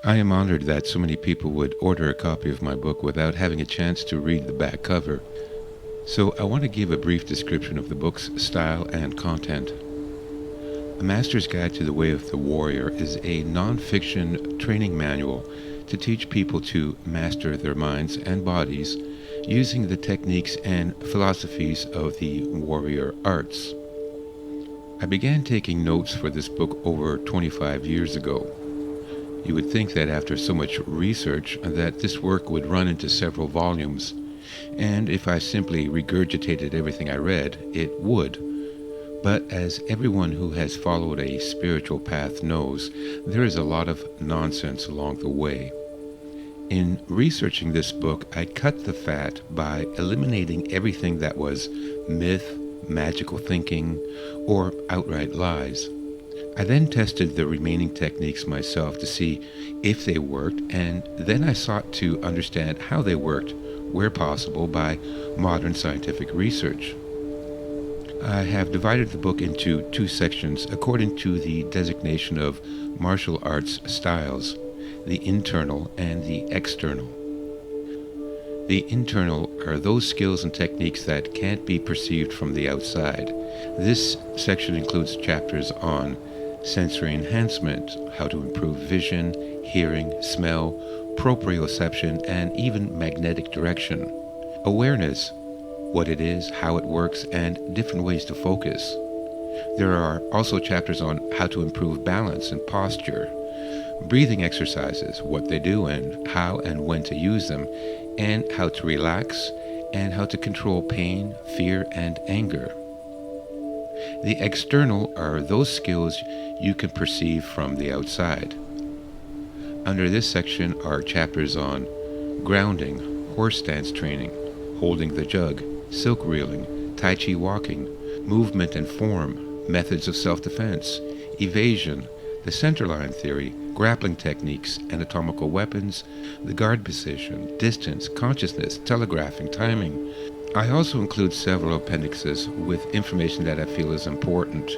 I am honored that so many people would order a copy of my book without having a chance to read the back cover. So I want to give a brief description of the book's style and content. A Master's Guide to the Way of the Warrior is a non-fiction training manual to teach people to master their minds and bodies using the techniques and philosophies of the warrior arts. I began taking notes for this book over 25 years ago. You would think that after so much research that this work would run into several volumes, and if I simply regurgitated everything I read, it would. But as everyone who has followed a spiritual path knows, there is a lot of nonsense along the way. In researching this book, I cut the fat by eliminating everything that was myth, magical thinking, or outright lies. I then tested the remaining techniques myself to see if they worked, and then I sought to understand how they worked, where possible, by modern scientific research. I have divided the book into two sections according to the designation of martial arts styles, the internal and the external. The internal are those skills and techniques that can't be perceived from the outside. This section includes chapters on sensory enhancement, how to improve vision, hearing, smell, proprioception, and even magnetic direction. Awareness, what it is, how it works, and different ways to focus. There are also chapters on how to improve balance and posture, breathing exercises, what they do and how and when to use them, and how to relax, and how to control pain, fear, and anger. The external are those skills you can perceive from the outside. Under this section are chapters on grounding, horse stance training, holding the jug, silk reeling, tai chi walking, movement and form, methods of self-defense, evasion, the centerline theory, grappling techniques, anatomical weapons, the guard position, distance, consciousness, telegraphing, timing. I also include several appendixes with information that I feel is important.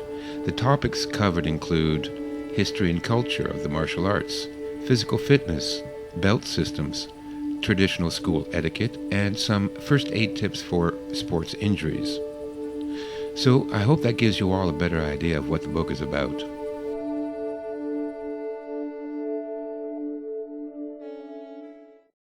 The topics covered include history and culture of the martial arts, physical fitness, belt systems, traditional school etiquette, and some first aid tips for sports injuries. So I hope that gives you all a better idea of what the book is about.